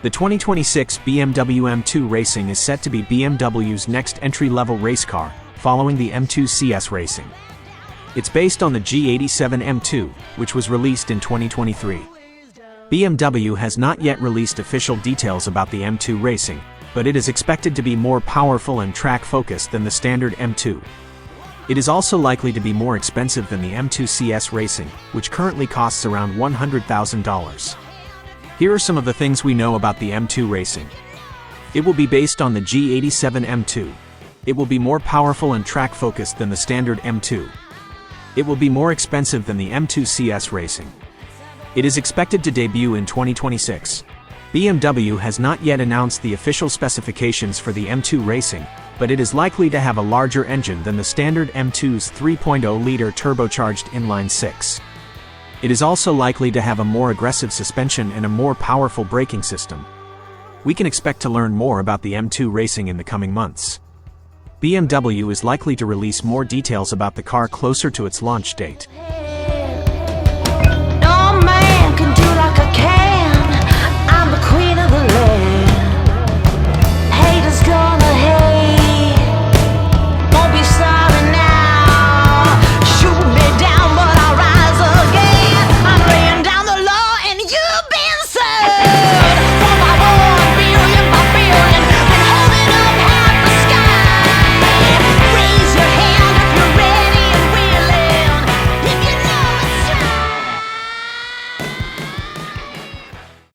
The 2026 BMW M2 Racing is set to be BMW's next entry-level race car, following the M2 CS Racing. It's based on the G87 M2, which was released in 2023. BMW has not yet released official details about the M2 Racing, but it is expected to be more powerful and track-focused than the standard M2. It is also likely to be more expensive than the M2 CS Racing, which currently costs around $100,000. Here are some of the things we know about the M2 Racing. It will be based on the G87 M2. It will be more powerful and track-focused than the standard M2. It will be more expensive than the M2 CS Racing. It is expected to debut in 2026. BMW has not yet announced the official specifications for the M2 Racing, but it is likely to have a larger engine than the standard M2's 3.0-liter turbocharged inline-six. It is also likely to have a more aggressive suspension and a more powerful braking system. We can expect to learn more about the M2 Racing in the coming months. BMW is likely to release more details about the car closer to its launch date.